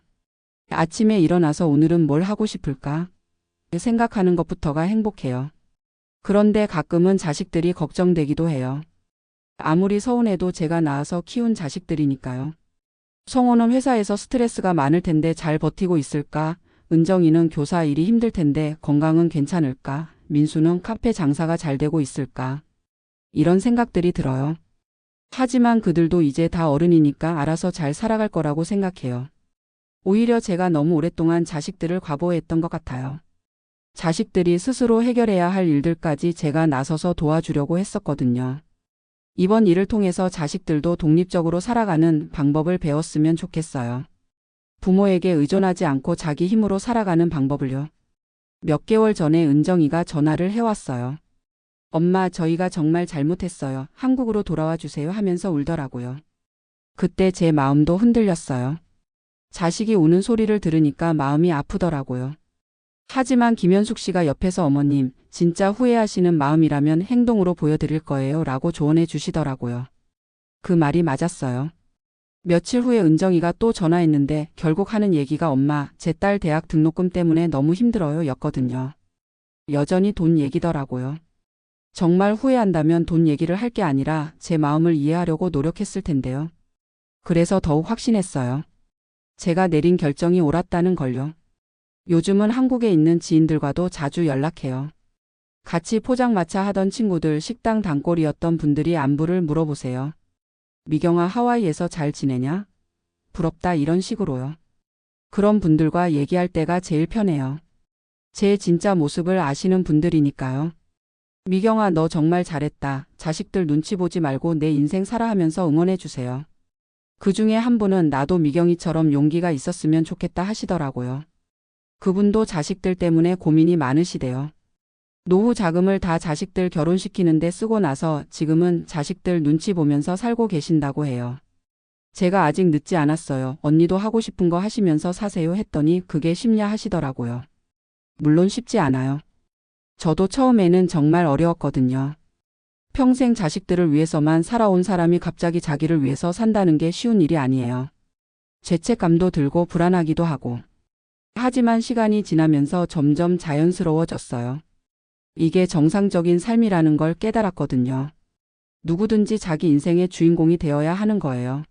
아침에 일어나서 오늘은 뭘 하고 싶을까? 생각하는 것부터가 행복해요. 그런데 가끔은 자식들이 걱정되기도 해요. 아무리 서운해도 제가 낳아서 키운 자식들이니까요. 성호는 회사에서 스트레스가 많을 텐데 잘 버티고 있을까? 은정이는 교사 일이 힘들 텐데 건강은 괜찮을까? 민수는 카페 장사가 잘 되고 있을까? 이런 생각들이 들어요. 하지만 그들도 이제 다 어른이니까 알아서 잘 살아갈 거라고 생각해요. 오히려 제가 너무 오랫동안 자식들을 과보했던 것 같아요. 자식들이 스스로 해결해야 할 일들까지 제가 나서서 도와주려고 했었거든요. 이번 일을 통해서 자식들도 독립적으로 살아가는 방법을 배웠으면 좋겠어요. 부모에게 의존하지 않고 자기 힘으로 살아가는 방법을요. 몇 개월 전에 은정이가 전화를 해왔어요. 엄마, 저희가 정말 잘못했어요. 한국으로 돌아와 주세요 하면서 울더라고요. 그때 제 마음도 흔들렸어요. 자식이 우는 소리를 들으니까 마음이 아프더라고요. 하지만 김현숙 씨가 옆에서 어머님, 진짜 후회하시는 마음이라면 행동으로 보여드릴 거예요 라고 조언해 주시더라고요. 그 말이 맞았어요. 며칠 후에 은정이가 또 전화했는데 결국 하는 얘기가 엄마, 제 딸 대학 등록금 때문에 너무 힘들어요 였거든요. 여전히 돈 얘기더라고요. 정말 후회한다면 돈 얘기를 할 게 아니라 제 마음을 이해하려고 노력했을 텐데요. 그래서 더욱 확신했어요. 제가 내린 결정이 옳았다는 걸요. 요즘은 한국에 있는 지인들과도 자주 연락해요. 같이 포장마차 하던 친구들, 식당 단골이었던 분들이 안부를 물어보세요. 미경아, 하와이에서 잘 지내냐? 부럽다, 이런 식으로요. 그런 분들과 얘기할 때가 제일 편해요. 제 진짜 모습을 아시는 분들이니까요. 미경아, 너 정말 잘했다. 자식들 눈치 보지 말고 내 인생 살아 하면서 응원해 주세요. 그 중에 한 분은 나도 미경이처럼 용기가 있었으면 좋겠다 하시더라고요. 그분도 자식들 때문에 고민이 많으시대요. 노후 자금을 다 자식들 결혼시키는데 쓰고 나서 지금은 자식들 눈치 보면서 살고 계신다고 해요. 제가 아직 늦지 않았어요. 언니도 하고 싶은 거 하시면서 사세요 했더니 그게 쉽냐 하시더라고요. 물론 쉽지 않아요. 저도 처음에는 정말 어려웠거든요. 평생 자식들을 위해서만 살아온 사람이 갑자기 자기를 위해서 산다는 게 쉬운 일이 아니에요. 죄책감도 들고 불안하기도 하고. 하지만 시간이 지나면서 점점 자연스러워졌어요. 이게 정상적인 삶이라는 걸 깨달았거든요. 누구든지 자기 인생의 주인공이 되어야 하는 거예요.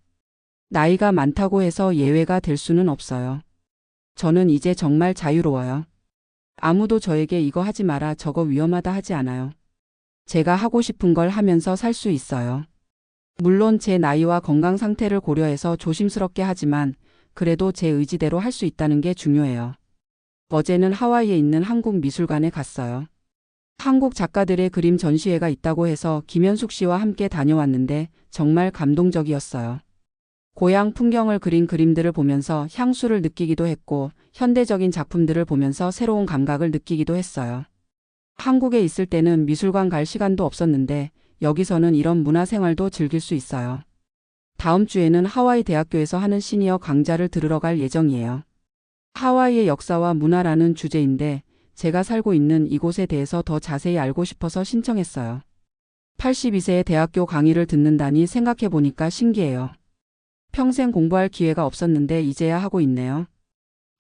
나이가 많다고 해서 예외가 될 수는 없어요. 저는 이제 정말 자유로워요. 아무도 저에게 이거 하지 마라, 저거 위험하다 하지 않아요. 제가 하고 싶은 걸 하면서 살 수 있어요. 물론 제 나이와 건강 상태를 고려해서 조심스럽게 하지만 그래도 제 의지대로 할 수 있다는 게 중요해요. 어제는 하와이에 있는 한국 미술관에 갔어요. 한국 작가들의 그림 전시회가 있다고 해서 김현숙 씨와 함께 다녀왔는데 정말 감동적이었어요. 고향 풍경을 그린 그림들을 보면서 향수를 느끼기도 했고 현대적인 작품들을 보면서 새로운 감각을 느끼기도 했어요. 한국에 있을 때는 미술관 갈 시간도 없었는데 여기서는 이런 문화생활도 즐길 수 있어요. 다음 주에는 하와이 대학교에서 하는 시니어 강좌를 들으러 갈 예정이에요. 하와이의 역사와 문화라는 주제인데 제가 살고 있는 이곳에 대해서 더 자세히 알고 싶어서 신청했어요. 82세의 대학교 강의를 듣는다니 생각해보니까 신기해요. 평생 공부할 기회가 없었는데 이제야 하고 있네요.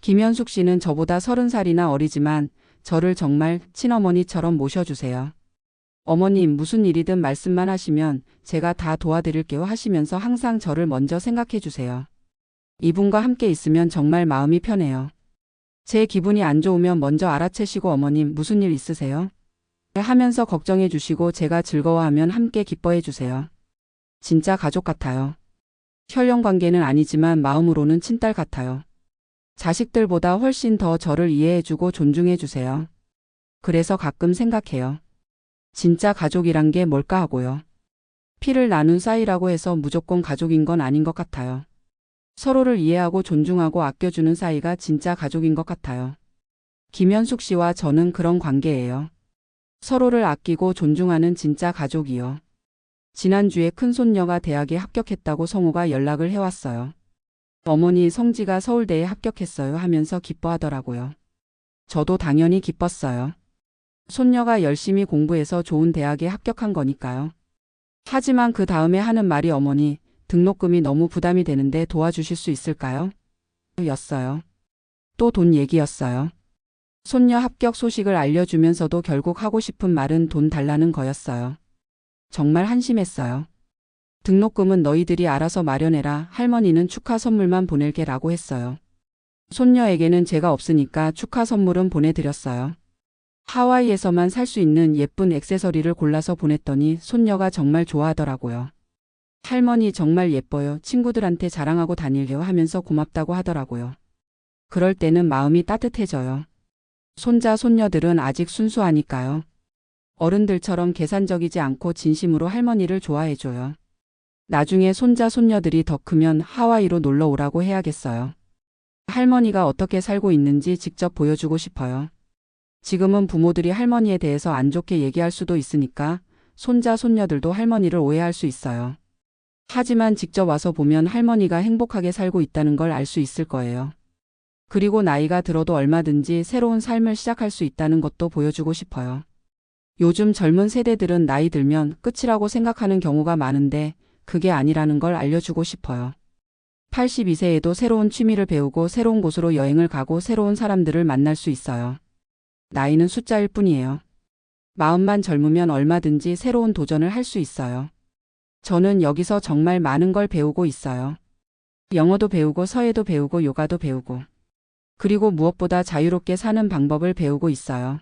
김현숙 씨는 저보다 30살이나 어리지만 저를 정말 친어머니처럼 모셔주세요. 어머님, 무슨 일이든 말씀만 하시면 제가 다 도와드릴게요 하시면서 항상 저를 먼저 생각해 주세요. 이분과 함께 있으면 정말 마음이 편해요. 제 기분이 안 좋으면 먼저 알아채시고 어머님 무슨 일 있으세요? 하면서 걱정해 주시고 제가 즐거워하면 함께 기뻐해 주세요. 진짜 가족 같아요. 혈연 관계는 아니지만 마음으로는 친딸 같아요. 자식들보다 훨씬 더 저를 이해해주고 존중해주세요. 그래서 가끔 생각해요. 진짜 가족이란 게 뭘까 하고요. 피를 나눈 사이라고 해서 무조건 가족인 건 아닌 것 같아요. 서로를 이해하고 존중하고 아껴주는 사이가 진짜 가족인 것 같아요. 김현숙 씨와 저는 그런 관계예요. 서로를 아끼고 존중하는 진짜 가족이요. 지난주에 큰손녀가 대학에 합격했다고 성우가 연락을 해왔어요. 어머니, 성지가 서울대에 합격했어요 하면서 기뻐하더라고요. 저도 당연히 기뻤어요. 손녀가 열심히 공부해서 좋은 대학에 합격한 거니까요. 하지만 그 다음에 하는 말이 어머니, 등록금이 너무 부담이 되는데 도와주실 수 있을까요? 였어요. 또 돈 얘기였어요. 손녀 합격 소식을 알려주면서도 결국 하고 싶은 말은 돈 달라는 거였어요. 정말 한심했어요. 등록금은 너희들이 알아서 마련해라. 할머니는 축하 선물만 보낼게 라고 했어요. 손녀에게는 제가 없으니까 축하 선물은 보내드렸어요. 하와이에서만 살 수 있는 예쁜 액세서리를 골라서 보냈더니 손녀가 정말 좋아하더라고요. 할머니 정말 예뻐요. 친구들한테 자랑하고 다닐게요 하면서 고맙다고 하더라고요. 그럴 때는 마음이 따뜻해져요. 손자, 손녀들은 아직 순수하니까요. 어른들처럼 계산적이지 않고 진심으로 할머니를 좋아해줘요. 나중에 손자, 손녀들이 더 크면 하와이로 놀러 오라고 해야겠어요. 할머니가 어떻게 살고 있는지 직접 보여주고 싶어요. 지금은 부모들이 할머니에 대해서 안 좋게 얘기할 수도 있으니까 손자, 손녀들도 할머니를 오해할 수 있어요. 하지만 직접 와서 보면 할머니가 행복하게 살고 있다는 걸 알 수 있을 거예요. 그리고 나이가 들어도 얼마든지 새로운 삶을 시작할 수 있다는 것도 보여주고 싶어요. 요즘 젊은 세대들은 나이 들면 끝이라고 생각하는 경우가 많은데 그게 아니라는 걸 알려주고 싶어요. 82세에도 새로운 취미를 배우고 새로운 곳으로 여행을 가고 새로운 사람들을 만날 수 있어요. 나이는 숫자일 뿐이에요. 마음만 젊으면 얼마든지 새로운 도전을 할 수 있어요. 저는 여기서 정말 많은 걸 배우고 있어요. 영어도 배우고 서예도 배우고 요가도 배우고. 그리고 무엇보다 자유롭게 사는 방법을 배우고 있어요.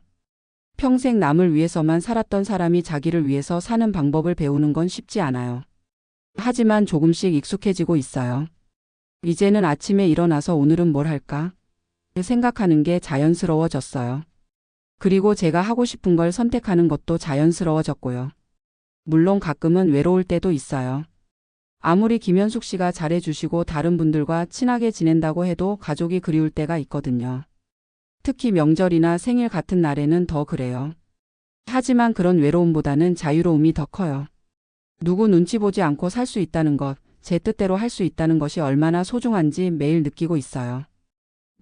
평생 남을 위해서만 살았던 사람이 자기를 위해서 사는 방법을 배우는 건 쉽지 않아요. 하지만 조금씩 익숙해지고 있어요. 이제는 아침에 일어나서 오늘은 뭘 할까? 생각하는 게 자연스러워졌어요. 그리고 제가 하고 싶은 걸 선택하는 것도 자연스러워졌고요. 물론 가끔은 외로울 때도 있어요. 아무리 김현숙 씨가 잘해주시고 다른 분들과 친하게 지낸다고 해도 가족이 그리울 때가 있거든요. 특히 명절이나 생일 같은 날에는 더 그래요. 하지만 그런 외로움보다는 자유로움이 더 커요. 누구 눈치 보지 않고 살 수 있다는 것, 제 뜻대로 할 수 있다는 것이 얼마나 소중한지 매일 느끼고 있어요.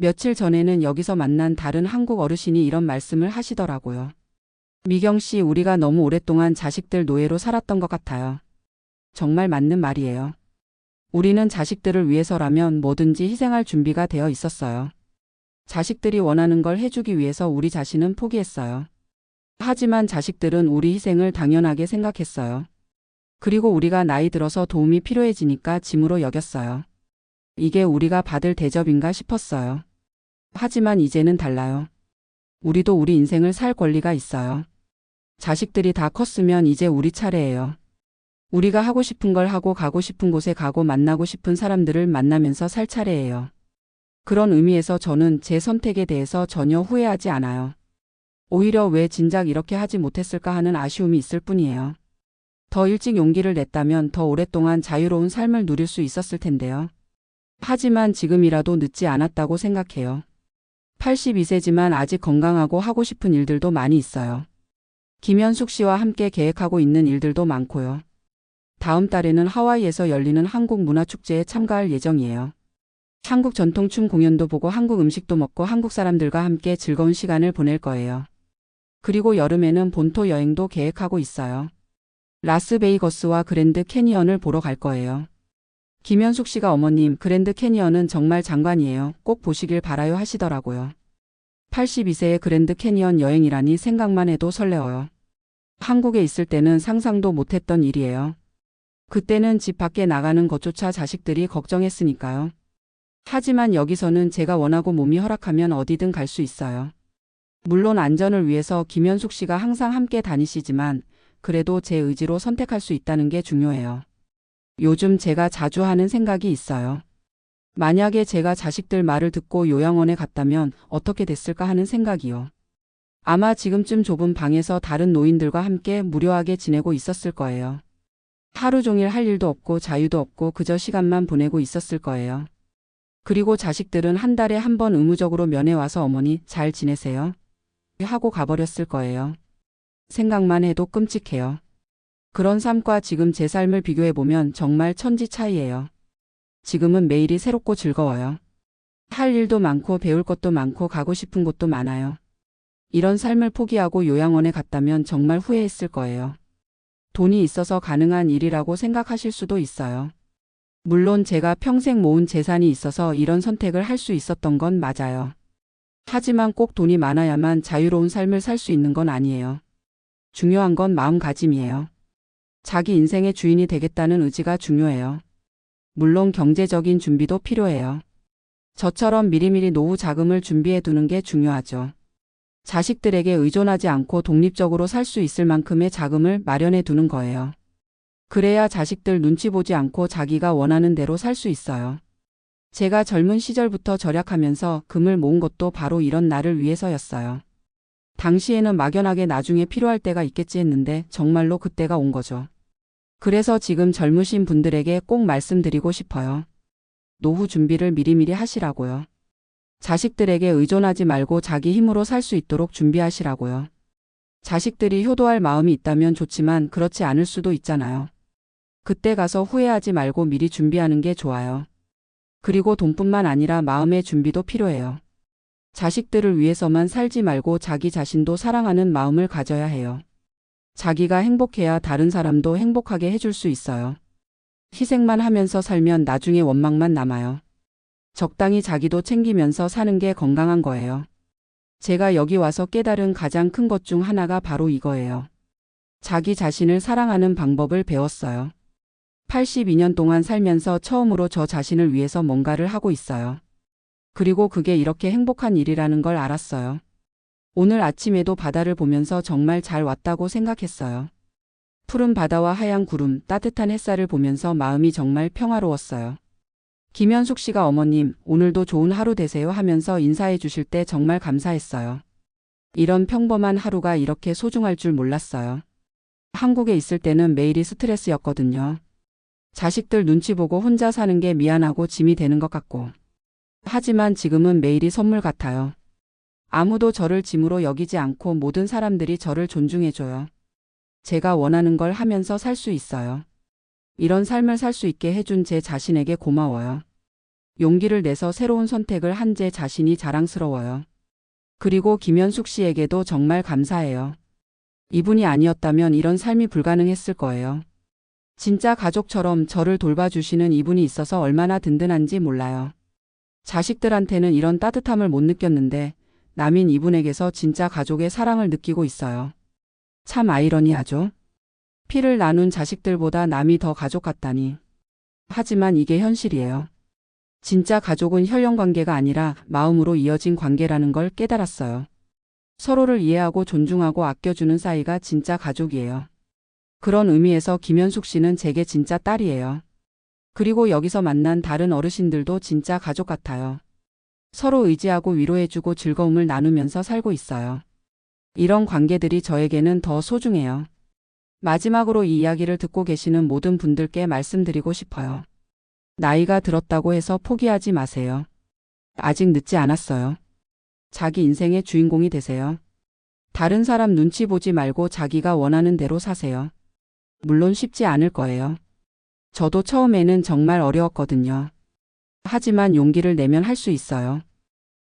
며칠 전에는 여기서 만난 다른 한국 어르신이 이런 말씀을 하시더라고요. 미경 씨, 우리가 너무 오랫동안 자식들 노예로 살았던 것 같아요. 정말 맞는 말이에요. 우리는 자식들을 위해서라면 뭐든지 희생할 준비가 되어 있었어요. 자식들이 원하는 걸 해주기 위해서 우리 자신은 포기했어요. 하지만 자식들은 우리 희생을 당연하게 생각했어요. 그리고 우리가 나이 들어서 도움이 필요해지니까 짐으로 여겼어요. 이게 우리가 받을 대접인가 싶었어요. 하지만 이제는 달라요. 우리도 우리 인생을 살 권리가 있어요. 자식들이 다 컸으면 이제 우리 차례예요. 우리가 하고 싶은 걸 하고 가고 싶은 곳에 가고 만나고 싶은 사람들을 만나면서 살 차례예요. 그런 의미에서 저는 제 선택에 대해서 전혀 후회하지 않아요. 오히려 왜 진작 이렇게 하지 못했을까 하는 아쉬움이 있을 뿐이에요. 더 일찍 용기를 냈다면 더 오랫동안 자유로운 삶을 누릴 수 있었을 텐데요. 하지만 지금이라도 늦지 않았다고 생각해요. 82세지만 아직 건강하고 하고 싶은 일들도 많이 있어요. 김현숙 씨와 함께 계획하고 있는 일들도 많고요. 다음 달에는 하와이에서 열리는 한국 문화축제에 참가할 예정이에요. 한국 전통춤 공연도 보고 한국 음식도 먹고 한국 사람들과 함께 즐거운 시간을 보낼 거예요. 그리고 여름에는 본토 여행도 계획하고 있어요. 라스베이거스와 그랜드 캐니언을 보러 갈 거예요. 김현숙 씨가 어머님, 그랜드 캐니언은 정말 장관이에요. 꼭 보시길 바라요 하시더라고요. 82세의 그랜드 캐니언 여행이라니 생각만 해도 설레어요. 한국에 있을 때는 상상도 못했던 일이에요. 그때는 집 밖에 나가는 것조차 자식들이 걱정했으니까요. 하지만 여기서는 제가 원하고 몸이 허락하면 어디든 갈 수 있어요. 물론 안전을 위해서 김현숙 씨가 항상 함께 다니시지만 그래도 제 의지로 선택할 수 있다는 게 중요해요. 요즘 제가 자주 하는 생각이 있어요. 만약에 제가 자식들 말을 듣고 요양원에 갔다면 어떻게 됐을까 하는 생각이요. 아마 지금쯤 좁은 방에서 다른 노인들과 함께 무료하게 지내고 있었을 거예요. 하루 종일 할 일도 없고 자유도 없고 그저 시간만 보내고 있었을 거예요. 그리고 자식들은 한 달에 한 번 의무적으로 면회 와서 어머니 잘 지내세요? 하고 가버렸을 거예요. 생각만 해도 끔찍해요. 그런 삶과 지금 제 삶을 비교해보면 정말 천지 차이예요. 지금은 매일이 새롭고 즐거워요. 할 일도 많고 배울 것도 많고 가고 싶은 곳도 많아요. 이런 삶을 포기하고 요양원에 갔다면 정말 후회했을 거예요. 돈이 있어서 가능한 일이라고 생각하실 수도 있어요. 물론 제가 평생 모은 재산이 있어서 이런 선택을 할 수 있었던 건 맞아요. 하지만 꼭 돈이 많아야만 자유로운 삶을 살 수 있는 건 아니에요. 중요한 건 마음가짐이에요. 자기 인생의 주인이 되겠다는 의지가 중요해요. 물론 경제적인 준비도 필요해요. 저처럼 미리미리 노후 자금을 준비해 두는 게 중요하죠. 자식들에게 의존하지 않고 독립적으로 살 수 있을 만큼의 자금을 마련해 두는 거예요. 그래야 자식들 눈치 보지 않고 자기가 원하는 대로 살 수 있어요. 제가 젊은 시절부터 절약하면서 금을 모은 것도 바로 이런 날을 위해서였어요. 당시에는 막연하게 나중에 필요할 때가 있겠지 했는데 정말로 그때가 온 거죠. 그래서 지금 젊으신 분들에게 꼭 말씀드리고 싶어요. 노후 준비를 미리미리 하시라고요. 자식들에게 의존하지 말고 자기 힘으로 살 수 있도록 준비하시라고요. 자식들이 효도할 마음이 있다면 좋지만 그렇지 않을 수도 있잖아요. 그때 가서 후회하지 말고 미리 준비하는 게 좋아요. 그리고 돈뿐만 아니라 마음의 준비도 필요해요. 자식들을 위해서만 살지 말고 자기 자신도 사랑하는 마음을 가져야 해요. 자기가 행복해야 다른 사람도 행복하게 해줄 수 있어요. 희생만 하면서 살면 나중에 원망만 남아요. 적당히 자기도 챙기면서 사는 게 건강한 거예요. 제가 여기 와서 깨달은 가장 큰 것 중 하나가 바로 이거예요. 자기 자신을 사랑하는 방법을 배웠어요. 82년 동안 살면서 처음으로 저 자신을 위해서 뭔가를 하고 있어요. 그리고 그게 이렇게 행복한 일이라는 걸 알았어요. 오늘 아침에도 바다를 보면서 정말 잘 왔다고 생각했어요. 푸른 바다와 하얀 구름, 따뜻한 햇살을 보면서 마음이 정말 평화로웠어요. 김현숙 씨가 어머님, 오늘도 좋은 하루 되세요 하면서 인사해 주실 때 정말 감사했어요. 이런 평범한 하루가 이렇게 소중할 줄 몰랐어요. 한국에 있을 때는 매일이 스트레스였거든요. 자식들 눈치 보고 혼자 사는 게 미안하고 짐이 되는 것 같고. 하지만 지금은 매일이 선물 같아요. 아무도 저를 짐으로 여기지 않고 모든 사람들이 저를 존중해줘요. 제가 원하는 걸 하면서 살 수 있어요. 이런 삶을 살 수 있게 해준 제 자신에게 고마워요. 용기를 내서 새로운 선택을 한 제 자신이 자랑스러워요. 그리고 김현숙 씨에게도 정말 감사해요. 이분이 아니었다면 이런 삶이 불가능했을 거예요. 진짜 가족처럼 저를 돌봐주시는 이분이 있어서 얼마나 든든한지 몰라요. 자식들한테는 이런 따뜻함을 못 느꼈는데 남인 이분에게서 진짜 가족의 사랑을 느끼고 있어요. 참 아이러니하죠? 피를 나눈 자식들보다 남이 더 가족 같다니. 하지만 이게 현실이에요. 진짜 가족은 혈연 관계가 아니라 마음으로 이어진 관계라는 걸 깨달았어요. 서로를 이해하고 존중하고 아껴주는 사이가 진짜 가족이에요. 그런 의미에서 김현숙 씨는 제게 진짜 딸이에요. 그리고 여기서 만난 다른 어르신들도 진짜 가족 같아요. 서로 의지하고 위로해주고 즐거움을 나누면서 살고 있어요. 이런 관계들이 저에게는 더 소중해요. 마지막으로 이 이야기를 듣고 계시는 모든 분들께 말씀드리고 싶어요. 나이가 들었다고 해서 포기하지 마세요. 아직 늦지 않았어요. 자기 인생의 주인공이 되세요. 다른 사람 눈치 보지 말고 자기가 원하는 대로 사세요. 물론 쉽지 않을 거예요. 저도 처음에는 정말 어려웠거든요. 하지만 용기를 내면 할 수 있어요.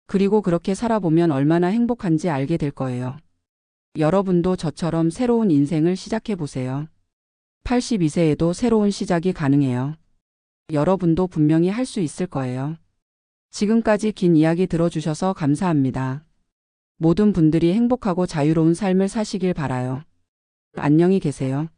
그리고 그렇게 살아보면 얼마나 행복한지 알게 될 거예요. 여러분도 저처럼 새로운 인생을 시작해 보세요. 82세에도 새로운 시작이 가능해요. 여러분도 분명히 할 수 있을 거예요. 지금까지 긴 이야기 들어주셔서 감사합니다. 모든 분들이 행복하고 자유로운 삶을 사시길 바라요. 안녕히 계세요.